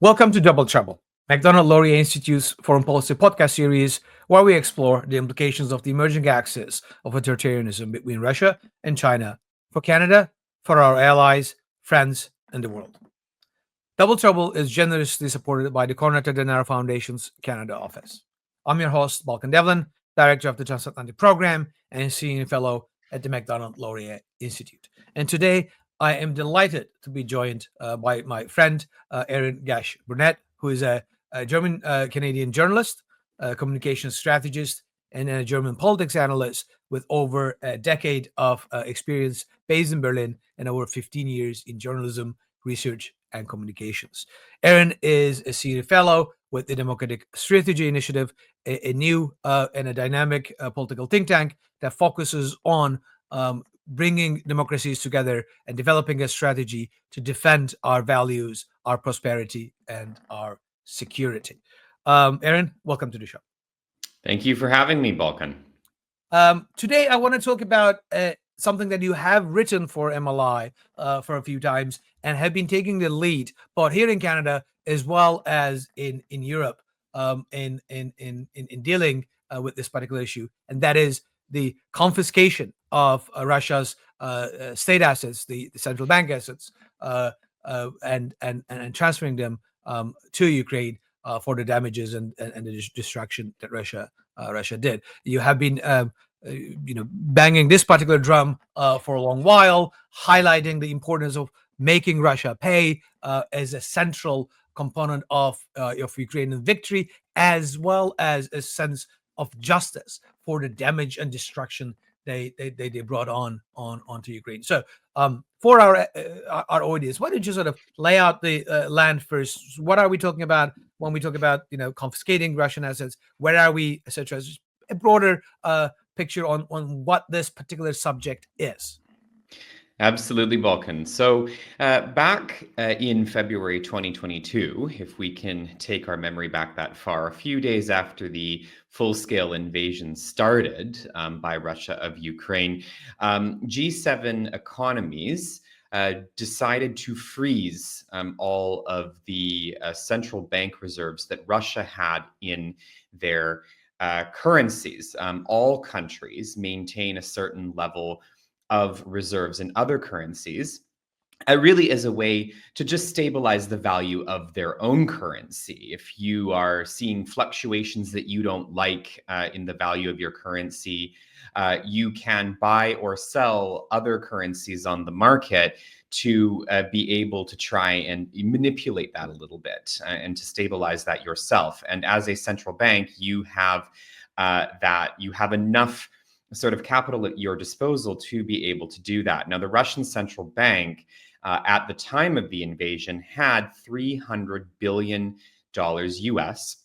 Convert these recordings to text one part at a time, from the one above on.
Welcome to Double Trouble, Macdonald-Laurier Institute's foreign policy podcast series, where we explore the implications of the emerging axis of authoritarianism between Russia and China for Canada, for our allies, friends, and the world. Double Trouble is generously supported by the Konrad-Adenauer Foundation's Canada office. I'm your host, Balkan Devlen, Director of the Transatlantic Program and Senior Fellow at the Macdonald-Laurier Institute. And today, I am delighted to be joined by my friend, Aaron Gasch Burnett, who is a German-Canadian journalist, communications strategist, and a German politics analyst with over a decade of experience based in Berlin and over 15 years in journalism, research, and communications. Aaron is a senior fellow with the Democratic Strategy Initiative, a new and a dynamic political think tank that focuses on bringing democracies together and developing a strategy to defend our values, our prosperity, and our security. Aaron, welcome to the show. Thank you for having me, Balkan. Today, I want to talk about something that you have written for MLI for a few times and have been taking the lead, both here in Canada as well as in Europe, in dealing with this particular issue, and that is the confiscation of Russia's state assets, the central bank assets, and transferring them to Ukraine for the damages and the destruction that Russia did. You have been banging this particular drum for a long while, highlighting the importance of making Russia pay as a central component of Ukrainian victory, as well as a sense of justice for the damage and destruction they brought onto Ukraine. So for our audience, why don't you sort of lay out the land first? What are we talking about when we talk about confiscating Russian assets? Where are we, etc.? Just a broader picture on what this particular subject is. Absolutely, Balkan. So back in February 2022, if we can take our memory back that far, a few days after the full-scale invasion started by Russia of Ukraine, G7 economies decided to freeze all of the central bank reserves that Russia had in their currencies. All countries maintain a certain level of reserves in other currencies. It really is a way to just stabilize the value of their own currency. If you are seeing fluctuations that you don't like in the value of your currency, you can buy or sell other currencies on the market to be able to try and manipulate that a little bit and to stabilize that yourself. And as a central bank, you have enough sort of capital at your disposal to be able to do that. Now, the Russian central bank at the time of the invasion had $300 billion US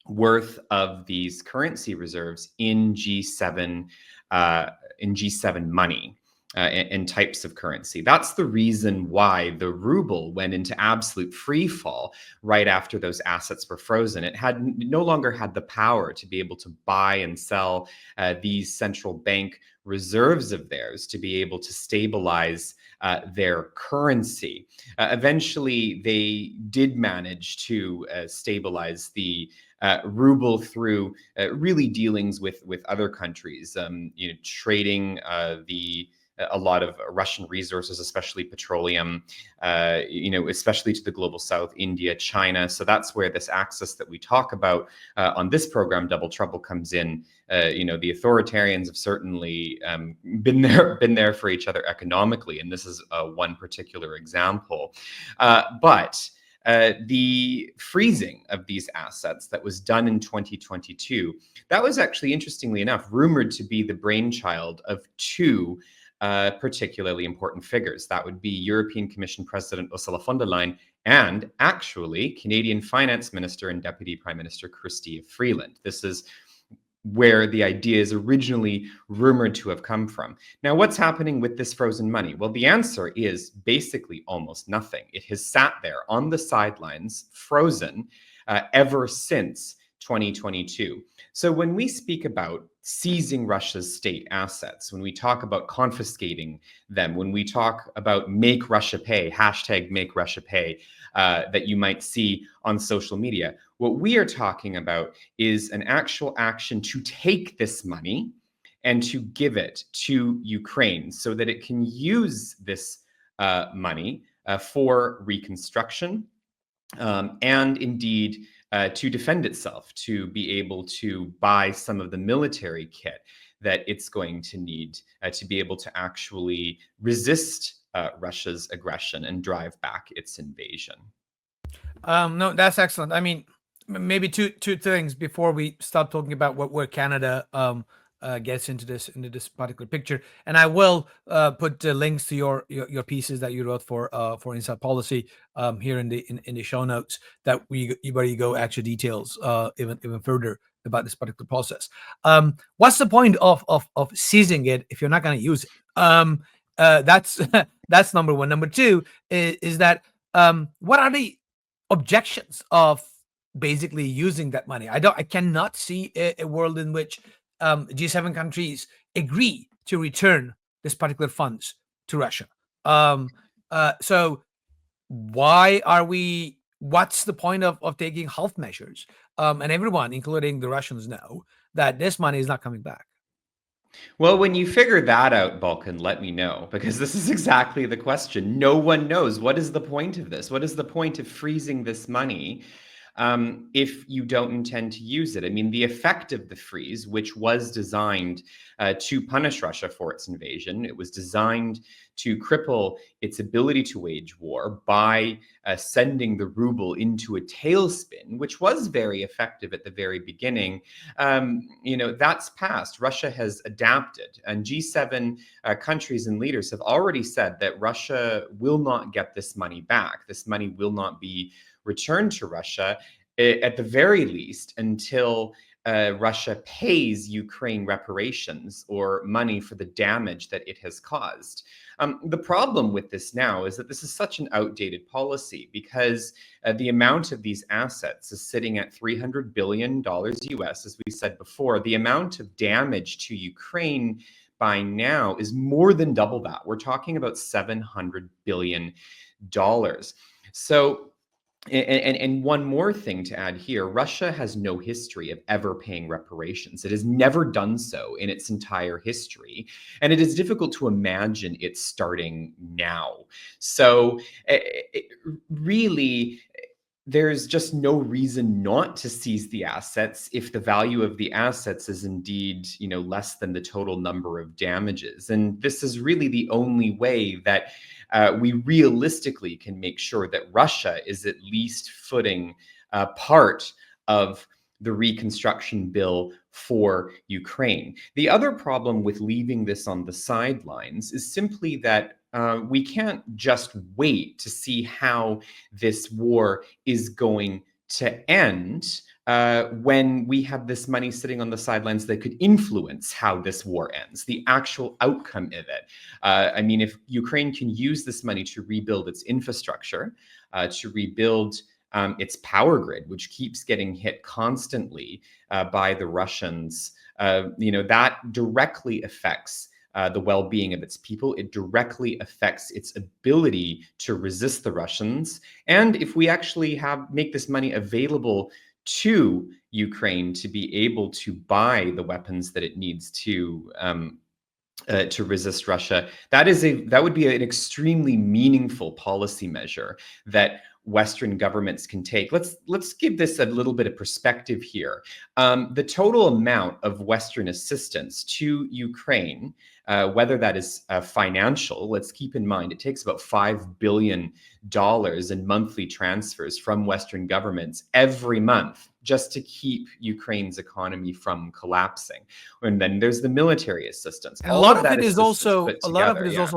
worth of these currency reserves in G7 money. And types of currency. That's the reason why the ruble went into absolute free fall right after those assets were frozen. It no longer had the power to be able to buy and sell these central bank reserves of theirs to be able to stabilize their currency. Eventually, they did manage to stabilize the ruble through really dealings with other countries, trading a lot of Russian resources, especially petroleum, especially to the global south, India, China. So that's where this axis that we talk about on this program, Double Trouble, comes in. The authoritarians have certainly been there for each other economically, and this is one particular example. But the freezing of these assets that was done in 2022, that was actually, interestingly enough, rumored to be the brainchild of two particularly important figures. That would be European Commission President Ursula von der Leyen and actually Canadian Finance Minister and Deputy Prime Minister Chrystia Freeland. This is where the idea is originally rumored to have come from. Now, what's happening with this frozen money? Well, the answer is basically almost nothing. It has sat there on the sidelines, frozen, ever since 2022. So when we speak about seizing Russia's state assets, when we talk about confiscating them, when we talk about make Russia pay, hashtag make Russia pay, that you might see on social media, what we are talking about is an actual action to take this money and to give it to Ukraine so that it can use this money for reconstruction, and indeed to defend itself, to be able to buy some of the military kit that it's going to need to be able to actually resist Russia's aggression and drive back its invasion. No, that's excellent. I mean, maybe two things before we start talking about where Canada gets into this particular picture, and I will put links to your pieces that you wrote for Inside Policy here in the show notes, that where you go actual details even further about this particular process. What's the point of seizing it if you're not going to use it? That's that's number one. Number two is that what are the objections of basically using that money? I cannot see a world in which G7 countries agree to return this particular funds to Russia. So why are we? What's the point of taking health measures? And everyone, including the Russians, know that this money is not coming back. Well, when you figure that out, Balkan, let me know, because this is exactly the question. No one knows. What is the point of this? What is the point of freezing this money if you don't intend to use it? I mean, the effect of the freeze, which was designed to punish Russia for its invasion, it was designed to cripple its ability to wage war by sending the ruble into a tailspin, which was very effective at the very beginning. That's passed. Russia has adapted, and G7 countries and leaders have already said that Russia will not get this money back. This money will not be returned to Russia, at the very least, until Russia pays Ukraine reparations or money for the damage that it has caused. The problem with this now is that this is such an outdated policy, because the amount of these assets is sitting at $300 billion US, as we said before. The amount of damage to Ukraine by now is more than double that. We're talking about $700 billion. So, and one more thing to add here, Russia has no history of ever paying reparations. It has never done so in its entire history, and it is difficult to imagine it starting now. So really, there's just no reason not to seize the assets if the value of the assets is indeed, less than the total number of damages. And this is really the only way that we realistically can make sure that Russia is at least footing part of the reconstruction bill for Ukraine. The other problem with leaving this on the sidelines is simply that we can't just wait to see how this war is going to end when we have this money sitting on the sidelines that could influence how this war ends, the actual outcome of it. I mean, if Ukraine can use this money to rebuild its infrastructure, to rebuild its power grid, which keeps getting hit constantly by the Russians, that directly affects the well-being of its people. It directly affects its ability to resist the Russians. And if we actually make this money available to Ukraine to be able to buy the weapons that it needs to resist Russia, that would be an extremely meaningful policy measure that Western governments can take. Let's give this a little bit of perspective here. The total amount of Western assistance to Ukraine, whether that is financial, let's keep in mind it takes about $5 billion in monthly transfers from Western governments every month just to keep Ukraine's economy from collapsing. And then there's the military assistance. And a lot of it is also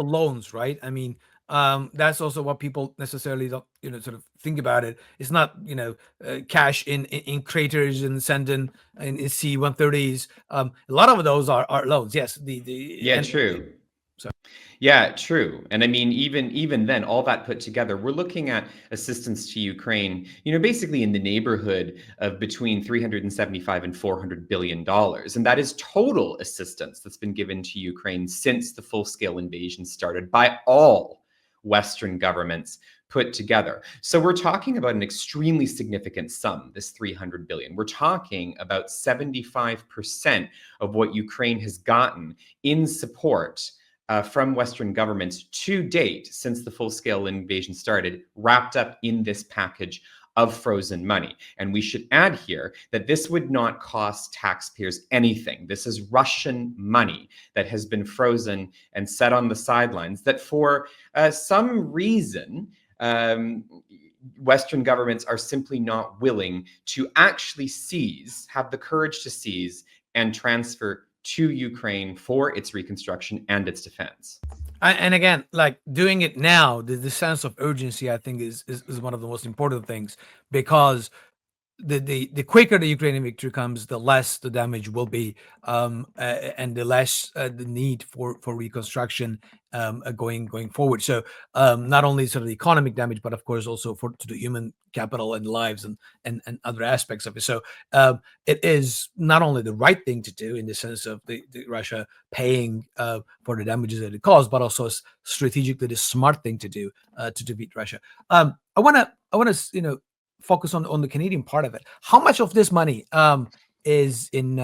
loans, right? I mean, that's also what people necessarily don't, sort of think about it. It's not, cash in craters and send in C-130s. A lot of those are loans. Yes. True. So Yeah, true. And I mean, even then, all that put together, we're looking at assistance to Ukraine, basically in the neighborhood of between 375 and 400 billion dollars. And that is total assistance that's been given to Ukraine since the full-scale invasion started by all Western governments put together. So we're talking about an extremely significant sum, this 300 billion. We're talking about 75% of what Ukraine has gotten in support from Western governments to date since the full-scale invasion started, wrapped up in this package of frozen money. And we should add here that this would not cost taxpayers anything. This is Russian money that has been frozen and set on the sidelines that for some reason, Western governments are simply not willing to actually seize, have the courage to seize and transfer to Ukraine for its reconstruction and its defense. and again, like doing it now, the sense of urgency, I think, is one of the most important things, because the quicker the Ukrainian victory comes, the less the damage will be, and the less the need for reconstruction going forward. So not only sort of the economic damage, but of course also to the human capital and lives and other aspects of it. So it is not only the right thing to do in the sense of the Russia paying for the damages that it caused, but also strategically the smart thing to do to defeat Russia. I want to focus on the Canadian part of it. How much of this money is in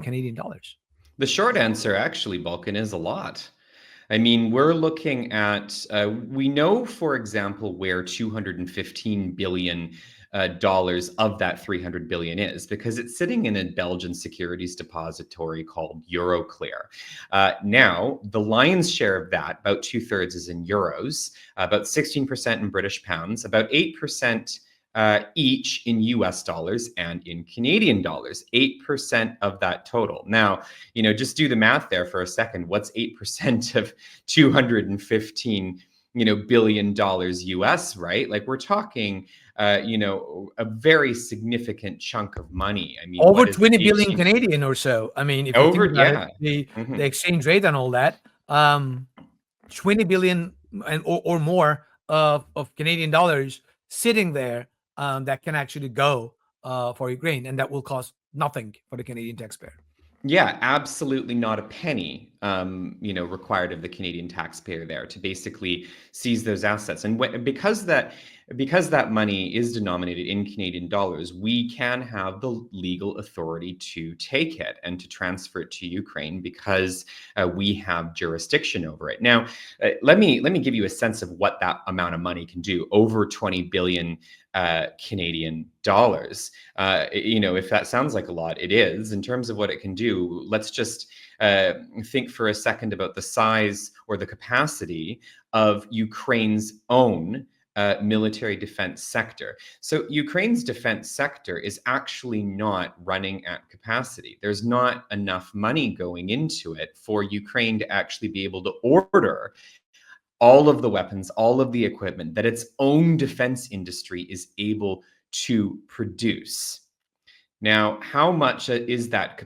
Canadian dollars? The short answer, actually, Balkan, is a lot. I mean, we're looking at, we know, for example, where $215 billion dollars of that 300 billion is, because it's sitting in a Belgian securities depository called Euroclear. Now, the lion's share of that, about 2/3, is in euros, about 16% in British pounds, about 8% each in US dollars and in Canadian dollars, 8% of that total. Now, just do the math there for a second. What's 8% of 215 billion dollars US, right? Like we're talking, a very significant chunk of money. I mean, Over what is 20 billion 18 Canadian or so. I mean, if you think over? about it, Yeah. the Mhm. exchange rate and all that, 20 billion or more of Canadian dollars sitting there, that can actually go for Ukraine, and that will cost nothing for the Canadian taxpayer. Yeah, absolutely not a penny, required of the Canadian taxpayer there to basically seize those assets. And because that money is denominated in Canadian dollars, we can have the legal authority to take it and to transfer it to Ukraine because we have jurisdiction over it. Now, let me give you a sense of what that amount of money can do. Over 20 billion Canadian dollars. If that sounds like a lot, it is. In terms of what it can do, let's just think for a second about the size or the capacity of Ukraine's own military defense sector. So Ukraine's defense sector is actually not running at capacity. There's not enough money going into it for Ukraine to actually be able to order all of the weapons, all of the equipment that its own defense industry is able to produce. Now, how much is that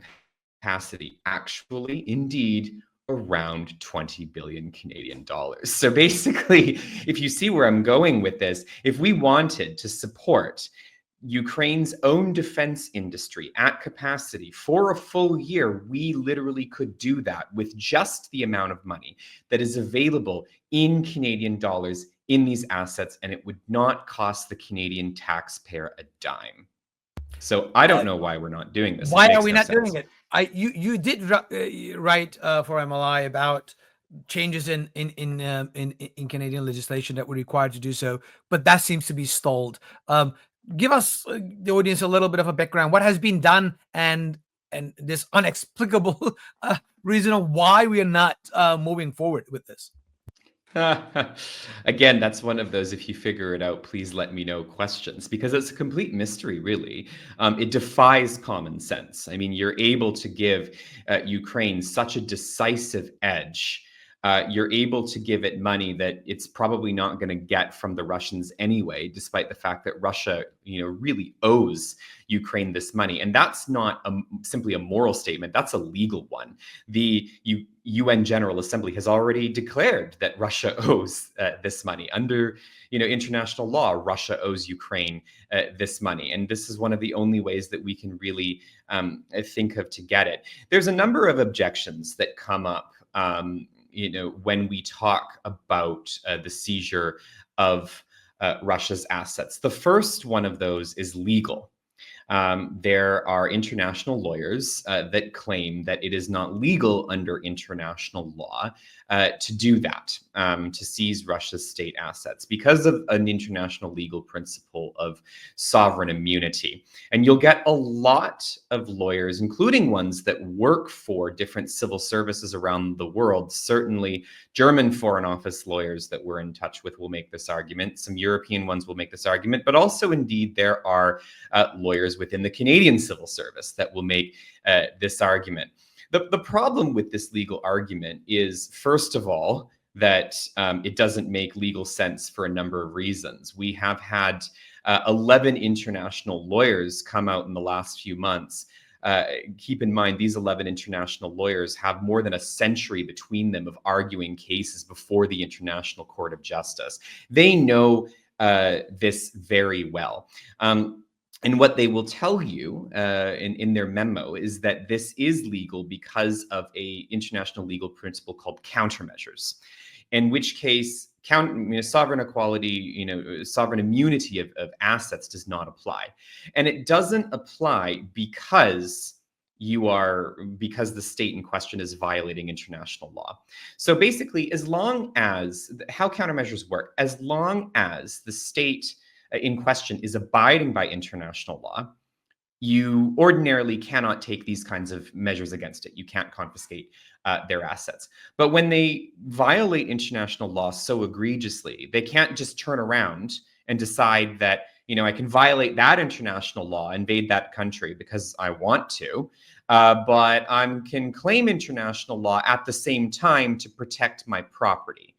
capacity? Actually, indeed, around 20 billion Canadian dollars. So basically, if you see where I'm going with this, if we wanted to support Ukraine's own defense industry at capacity for a full year, we literally could do that with just the amount of money that is available in Canadian dollars in these assets, and it would not cost the Canadian taxpayer a dime. So I don't know why we're not doing this. It Why are makes we no not sense. doing it? You did write for MLI about changes in Canadian legislation that were required to do so, but that seems to be stalled. Give us, the audience, a little bit of a background. What has been done, and this unexplicable reason of why we are not moving forward with this. Again, that's one of those, if you figure it out, please let me know questions, because it's a complete mystery, really. It defies common sense. I mean, you're able to give Ukraine such a decisive edge you're able to give it money that it's probably not going to get from the Russians anyway, despite the fact that Russia, really owes Ukraine this money. And that's not simply a moral statement, that's a legal one. The UN General Assembly has already declared that Russia owes this money. Under international law, Russia owes Ukraine this money. And this is one of the only ways that we can really think of to get it. There's a number of objections that come up when we talk about the seizure of Russia's assets. The first one of those is legal. There are international lawyers that claim that it is not legal under international law to do that, to seize Russia's state assets because of an international legal principle of sovereign immunity. And you'll get a lot of lawyers, including ones that work for different civil services around the world. Certainly, German Foreign Office lawyers that we're in touch with will make this argument. Some European ones will make this argument, but also indeed there are lawyers within the Canadian civil service that will make this argument. The problem with this legal argument is, first of all, that it doesn't make legal sense for a number of reasons. We have had 11 international lawyers come out in the last few months. Keep in mind, these 11 international lawyers have more than a century between them of arguing cases before the International Court of Justice. They know this very well. And what they will tell you in their memo is that this is legal because of an international legal principle called countermeasures, in which case sovereign equality, sovereign immunity of assets does not apply. And it doesn't apply because the state in question is violating international law. So basically, how countermeasures work, as long as the state in question is abiding by international law, you ordinarily cannot take these kinds of measures against it. You can't confiscate their assets. But when they violate international law so egregiously, they can't just turn around and decide that, I can violate that international law, invade that country because I want to, but I can claim international law at the same time to protect my property.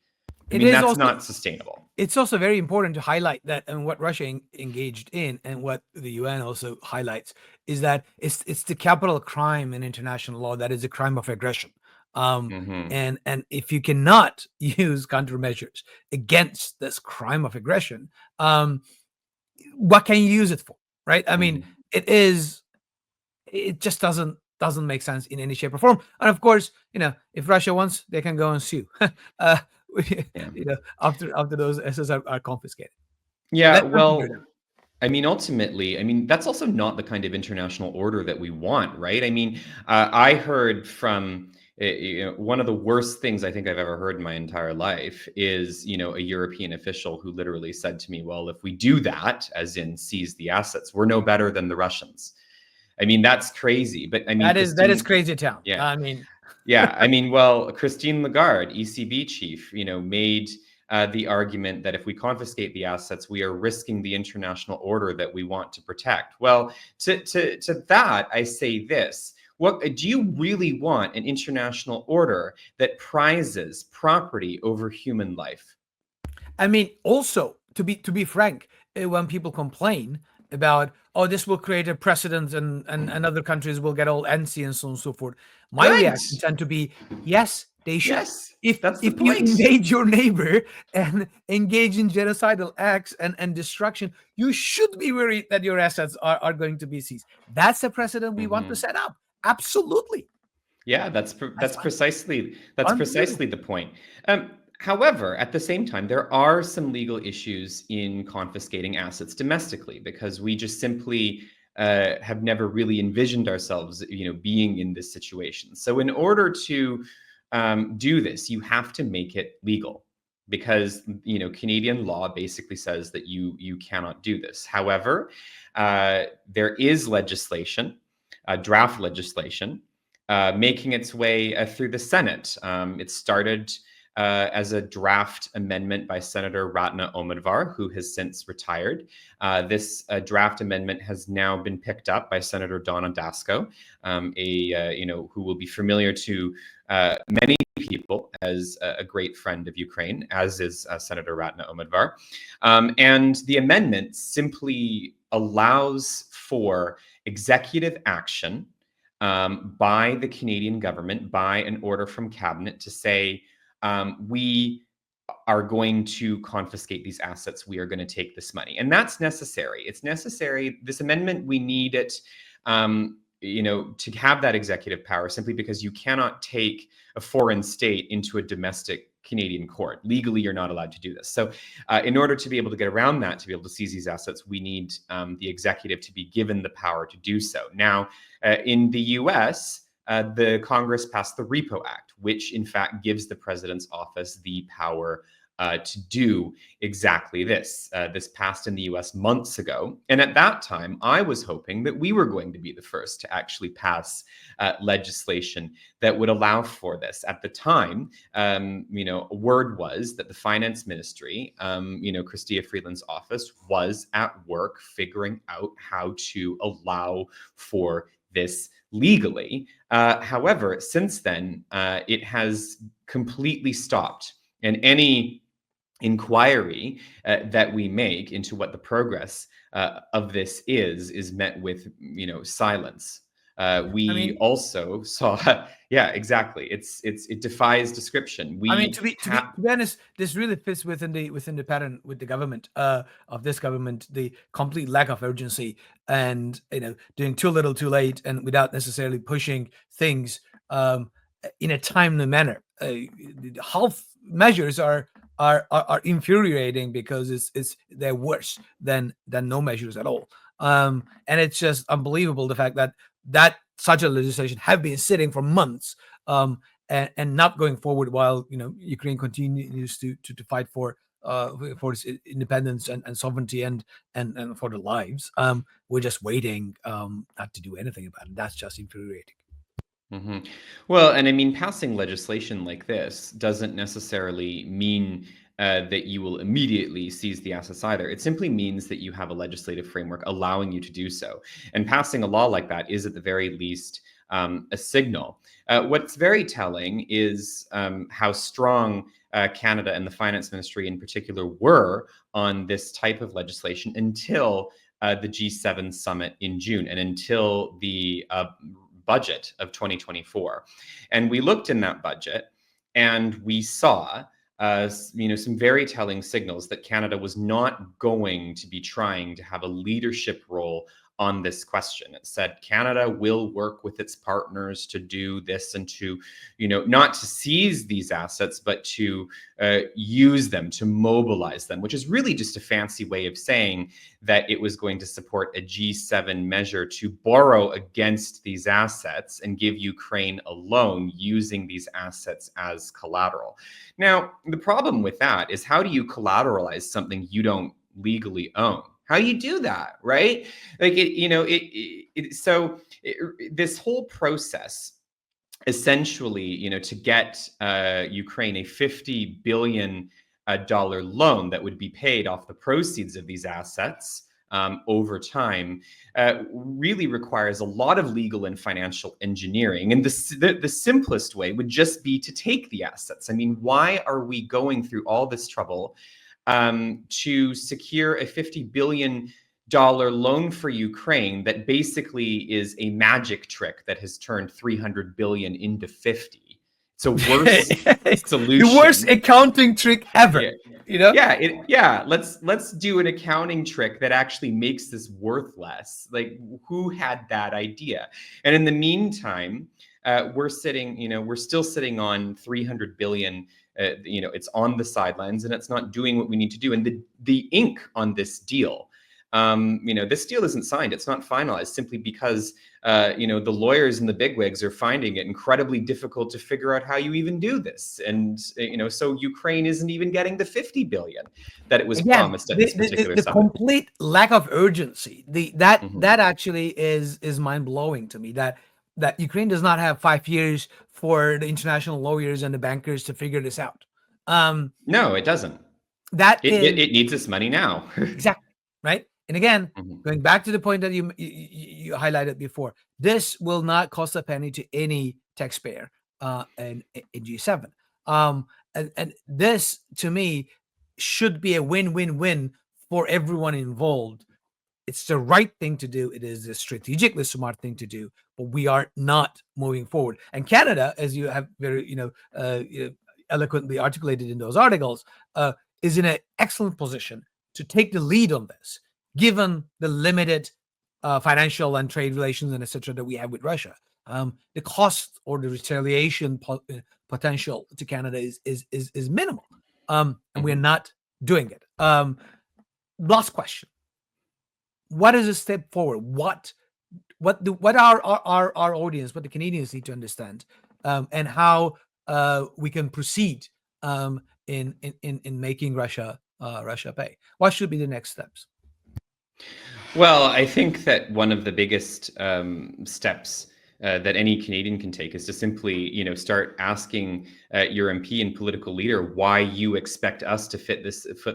That's not sustainable. It's also very important to highlight that, and what Russia engaged in, and what the UN also highlights, is that it's the capital crime in international law that is a crime of aggression. And if you cannot use countermeasures against this crime of aggression, what can you use it for, right? It just doesn't make sense in any shape or form. And of course, if Russia wants, they can go and sue. After those assets are confiscated. Yeah, well, ultimately, that's also not the kind of international order that we want, right? I heard from one of the worst things I think I've ever heard in my entire life is, a European official who literally said to me, well, if we do that, as in seize the assets, we're no better than the Russians. That's crazy. But that is crazy town. Yeah. Well, Christine Lagarde, ECB chief, made the argument that if we confiscate the assets, we are risking the international order that we want to protect. Well, to that, I say this. What do you really want? An international order that prizes property over human life? Also, to be frank, when people complain about, this will create a precedent and other countries will get all antsy and so on and so forth, my reaction tend to be, yes, they should. Yes, if you invade your neighbor and engage in genocidal acts and destruction, you should be worried that your assets are going to be seized. That's the precedent we want to set up. Absolutely. Yeah, that's precisely the point. However, at the same time, there are some legal issues in confiscating assets domestically, because we just simply have never really envisioned ourselves, being in this situation. So in order to do this, you have to make it legal, because Canadian law basically says that you cannot do this. However, there is legislation, draft legislation, making its way through the Senate. It started as a draft amendment by Senator Ratna Omadvar, who has since retired. This draft amendment has now been picked up by Senator Donna Dasko, who will be familiar to many people as a great friend of Ukraine, as is Senator Ratna Omadvar. And the amendment simply allows for executive action by the Canadian government, by an order from cabinet, to say, we are going to confiscate these assets. We are going to take this money. And that's necessary. It's necessary. This amendment, we need it, to have that executive power, simply because you cannot take a foreign state into a domestic Canadian court. Legally, you're not allowed to do this. So in order to be able to get around that, to be able to seize these assets, we need the executive to be given the power to do so. Now, in the US, the Congress passed the Repo Act, which in fact gives the president's office the power to do exactly this. This passed in the US months ago. And at that time, I was hoping that we were going to be the first to actually pass legislation that would allow for this. At the time, word was that the finance ministry, Chrystia Freeland's office, was at work figuring out how to allow for this legally. However, since then, it has completely stopped. And any inquiry that we make into what the progress of this is met with, silence. Also saw, yeah, exactly. It defies description. To be honest, this really fits within the pattern with the government of this government, the complete lack of urgency, and doing too little, too late, and without necessarily pushing things in a timely manner. Health measures are infuriating because they're worse than no measures at all. And it's just unbelievable, the fact that such a legislation have been sitting for months and not going forward, while Ukraine continues to fight for its independence and sovereignty and for their lives. We're just waiting not to do anything about it. That's just infuriating. Mm-hmm. Well, and I mean, passing legislation like this doesn't necessarily mean that you will immediately seize the assets either. It simply means that you have a legislative framework allowing you to do so. And passing a law like that is, at the very least, a signal. What's very telling is how strong Canada and the finance ministry in particular were on this type of legislation until the G7 summit in June, and until the budget of 2024. And we looked in that budget and we saw some very telling signals that Canada was not going to be trying to have a leadership role on this question. It said Canada will work with its partners to do this and to, not to seize these assets, but to use them, to mobilize them, which is really just a fancy way of saying that it was going to support a G7 measure to borrow against these assets and give Ukraine a loan using these assets as collateral. Now, the problem with that is, how do you collateralize something you don't legally own? How do you do that, right? Like this whole process, essentially, to get Ukraine a $50 billion loan that would be paid off the proceeds of these assets over time, really requires a lot of legal and financial engineering. And the simplest way would just be to take the assets. I mean, why are we going through all this trouble to secure a $50 billion loan for Ukraine that basically is a magic trick that has turned 300 billion into 50? It's a worse solution. The worst accounting trick ever. Yeah. Let's do an accounting trick that actually makes this worth less. Like, who had that idea? And in the meantime, we're still sitting on 300 billion. It's on the sidelines and it's not doing what we need to do. And the ink on this deal, this deal isn't signed. It's not finalized, simply because, the lawyers and the bigwigs are finding it incredibly difficult to figure out how you even do this. And, so Ukraine isn't even getting the 50 billion that it was promised at this particular the summit. Complete lack of urgency. That actually is mind blowing to me, that Ukraine does not have 5 years for the international lawyers and the bankers to figure this out. No, it doesn't. That is It needs its money now. exactly right. And again, Mhm, going back to the point that you highlighted before, this will not cost a penny to any taxpayer in G7. And this, to me, should be a win-win-win for everyone involved. It's the right thing to do. It is a strategically smart thing to do, but we are not moving forward. And Canada, as you have very, eloquently articulated in those articles, is in an excellent position to take the lead on this, given the limited financial and trade relations and etc. that we have with Russia. The cost or the retaliation potential to Canada is minimal, and we're mhm. not doing it. Last question: what is a step forward? What our audience, what the Canadians need to understand, and how we can proceed in making Russia pay. What should be the next steps? Well, I think that one of the biggest steps that any Canadian can take is to simply, start asking your MP and political leader why you expect us to foot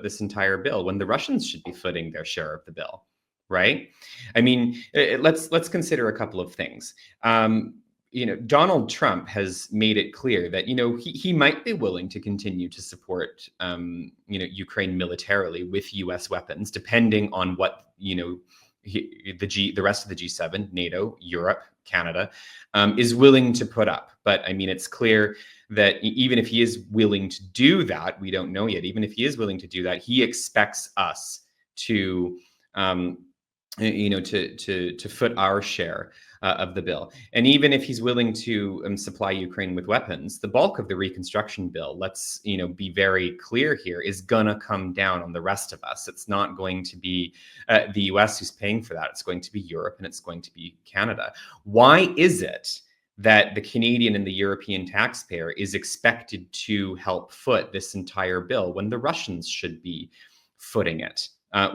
this entire bill when the Russians should be footing their share of the bill, right? I mean, let's consider a couple of things. Donald Trump has made it clear that he might be willing to continue to support Ukraine militarily with U.S. weapons, depending on what the rest of the G7, NATO, Europe, Canada, is willing to put up. But I mean, it's clear that even if he is willing to do that, we don't know yet. Even if he is willing to do that, he expects us to to foot our share of the bill. And even if he's willing to supply Ukraine with weapons, the bulk of the reconstruction bill, let's be very clear here, is gonna come down on the rest of us. It's not going to be the US who's paying for that. It's going to be Europe and it's going to be Canada. Why is it that the Canadian and the European taxpayer is expected to help foot this entire bill when the Russians should be footing it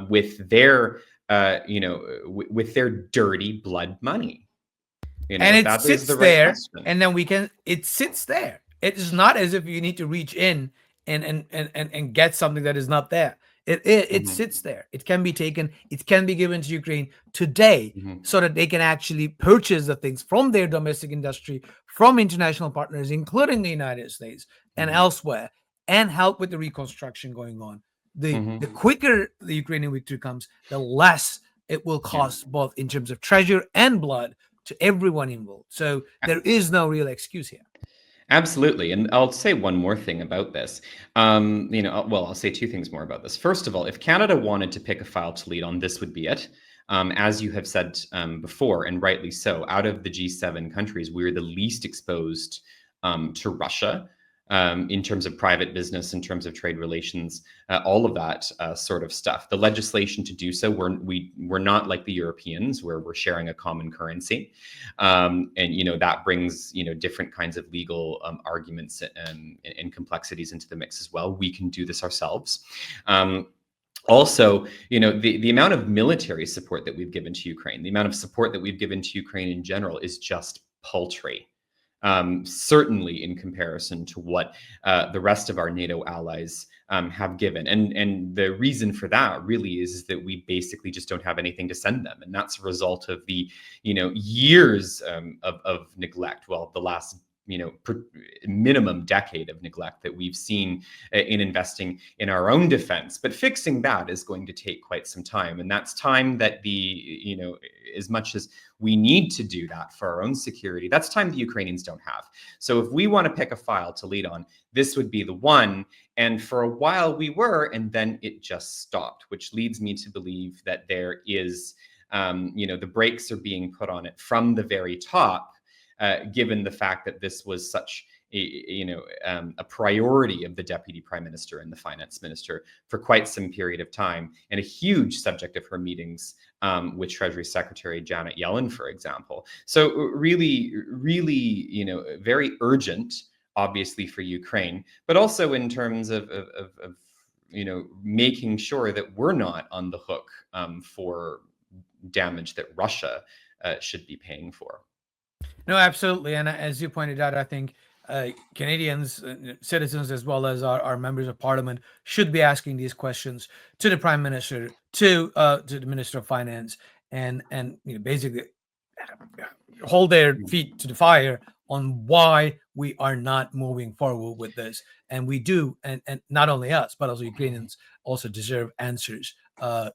with their with their dirty blood money? And it That is sits the right there, question. and then it sits there. It is not as if you need to reach in and get something that is not there. It Mhm, sits there. It can be taken. It can be given to Ukraine today, mhm, so that they can actually purchase the things from their domestic industry, from international partners, including the United States and mhm, elsewhere, and help with the reconstruction going on. The mhm. quicker the Ukrainian victory comes, the less it will Yeah. cost, both in terms of treasure and blood, to everyone involved. So there is no real excuse here. Absolutely. And I'll say one more thing about this. Well, I'll say two things more about this. First of all, if Canada wanted to pick a file to lead on, this would be it. As you have said before, and rightly so, out of the G7 countries, we're the least exposed to Russia in terms of private business, in terms of trade relations, all of that sort of stuff. The legislation to do so, we're not like the Europeans, where we're sharing a common currency, and that brings different kinds of legal arguments and complexities into the mix as well. We can do this ourselves. Also, the amount of military support that we've given to Ukraine, the amount of support that we've given to Ukraine in general, is just paltry. Certainly in comparison to what the rest of our NATO allies have given. And the reason for that really is that we basically just don't have anything to send them. And that's a result of the, years of neglect. Well, the last minimum decade of neglect that we've seen in investing in our own defense. But fixing that is going to take quite some time, and that's time that as much as we need to do that for our own security, that's time the Ukrainians don't have. So if we want to pick a file to lead on, this would be the one. And for a while we were, and then it just stopped, which leads me to believe that there is the brakes are being put on it from the very top, given the fact that this was such a priority of the deputy prime minister and the finance minister for quite some period of time, and a huge subject of her meetings with Treasury Secretary Janet Yellen, for example. So really, really, very urgent, obviously, for Ukraine, but also in terms of making sure that we're not on the hook for damage that Russia should be paying for. No, absolutely. And as you pointed out, I think Canadians, citizens, as well as our members of parliament, should be asking these questions to the prime minister, to the minister of finance, and basically hold their feet to the fire on why we are not moving forward with this. And we do, and not only us, but also Ukrainians also deserve answers to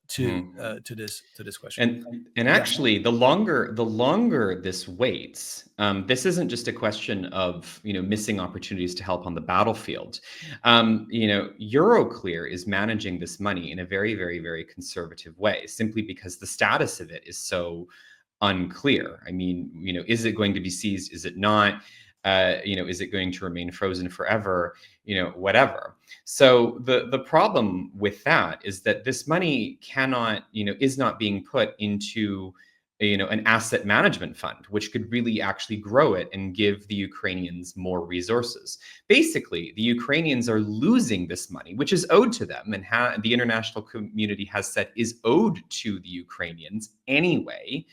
this question. And actually, the longer this waits, this isn't just a question of missing opportunities to help on the battlefield. Euroclear is managing this money in a very, very, very conservative way, simply because the status of it is so unclear. I mean, is it going to be seized? Is it not? Is it going to remain frozen forever? Whatever. So the problem with that is that this money is not being put into an asset management fund, which could really actually grow it and give the Ukrainians more resources. Basically, the Ukrainians are losing this money, which is owed to them, and the international community has said is owed to the Ukrainians anyway,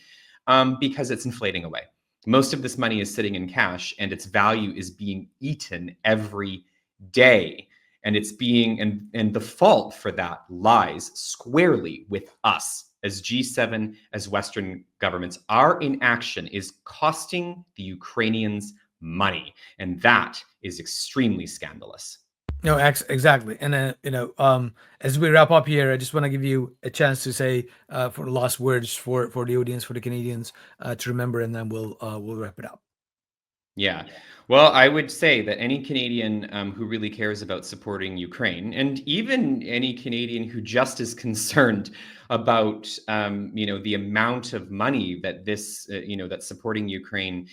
because it's inflating away. Most of this money is sitting in cash, and its value is being eaten every day. And and the fault for that lies squarely with us as G7, as Western governments. Our inaction is costing the Ukrainians money, and that is extremely scandalous. No, exactly. And as we wrap up here, I just want to give you a chance to say for the last words for the audience, for the Canadians to remember, and then we'll wrap it up. Yeah. Well, I would say that any Canadian who really cares about supporting Ukraine, and even any Canadian who just is concerned about the amount of money that that supporting Ukraine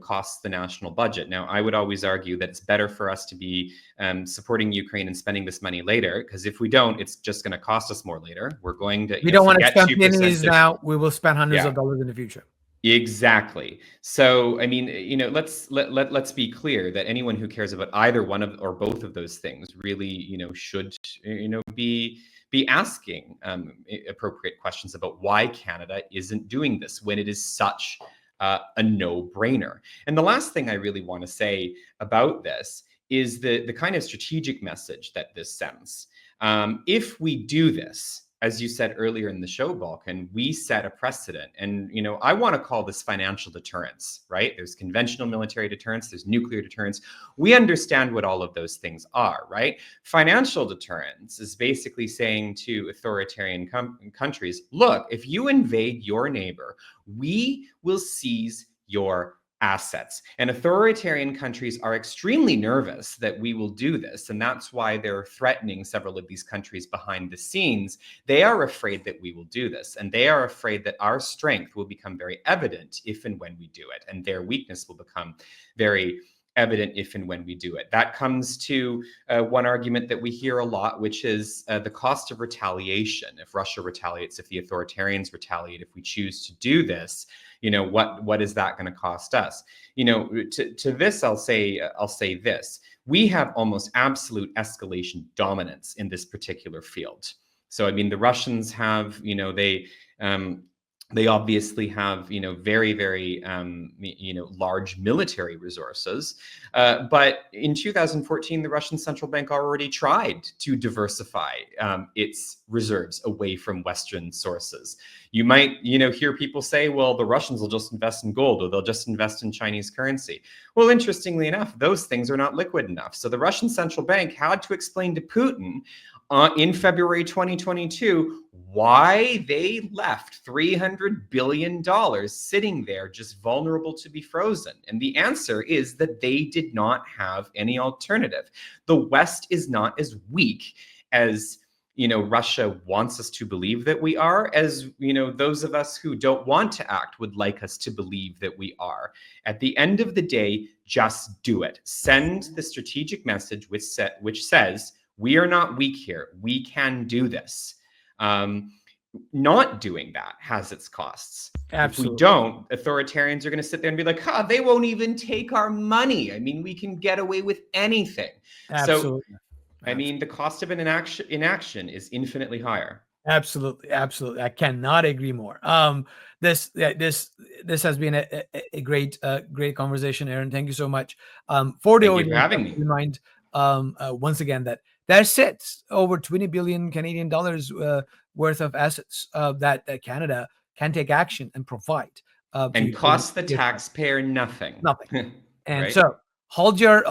costs the national budget. Now, I would always argue that it's better for us to be supporting Ukraine and spending this money later, because if we don't, it's just going to cost us more later. We're going to we don't want to spend pennies now. We will spend hundreds of dollars in the future. Exactly. So, I mean, let's be clear that anyone who cares about either one of or both of those things really, should, be asking appropriate questions about why Canada isn't doing this when it is such a no-brainer. And the last thing I really want to say about this is the kind of strategic message that this sends. If we do this, as you said earlier in the show, Balkan, we set a precedent. And, I want to call this financial deterrence, right? There's conventional military deterrence, there's nuclear deterrence. We understand what all of those things are, right? Financial deterrence is basically saying to authoritarian countries, look, if you invade your neighbor, we will seize your assets. And authoritarian countries are extremely nervous that we will do this. And that's why they're threatening several of these countries behind the scenes. They are afraid that we will do this. And they are afraid that our strength will become very evident if and when we do it. And their weakness will become very evident if and when we do it. That comes to one argument that we hear a lot, which is the cost of retaliation. If Russia retaliates, if the authoritarians retaliate, if we choose to do this, what is that going to cost us? To this, I'll say this: we have almost absolute escalation dominance in this particular field. So, I mean, the Russians have, they obviously have, very, very, large military resources. But in 2014, the Russian central bank already tried to diversify its reserves away from Western sources. You might, hear people say, well, the Russians will just invest in gold, or they'll just invest in Chinese currency. Well, interestingly enough, those things are not liquid enough. So the Russian central bank had to explain to Putin in February 2022 why they left $300 billion sitting there just vulnerable to be frozen. And the answer is that they did not have any alternative. The West is not as weak as Russia wants us to believe that we are, as those of us who don't want to act would like us to believe that we are. At the end of the day, just do it. Send the strategic message which says, we are not weak here. We can do this. Not doing that has its costs. Absolutely. If we don't, authoritarians are going to sit there and be like, they won't even take our money. I mean, we can get away with anything. Absolutely. So, I mean, the cost of an inaction is infinitely higher. Absolutely, absolutely. I cannot agree more. This has been a great conversation, Aaron. Thank you so much. For the Thank you for audience, having just to me. remind once again that there sits over 20 billion Canadian dollars worth of assets that Canada can take action and provide And to cost the your side. taxpayer nothing. Nothing. And Right? so hold your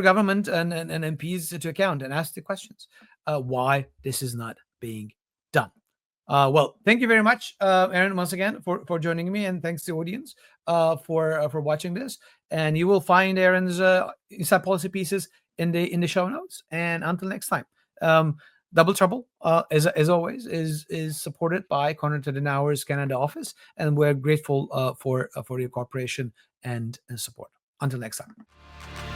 government and MPs to account and ask the questions why this is not being done. Well, thank you very much, Aaron, once again for joining me, and thanks to the audience for watching this. And you will find Aaron's inside policy pieces in the show notes. And until next time, Double Trouble, as always, is supported by Konrad-Adenauer's Canada office, and we're grateful for your cooperation and support. Until next time.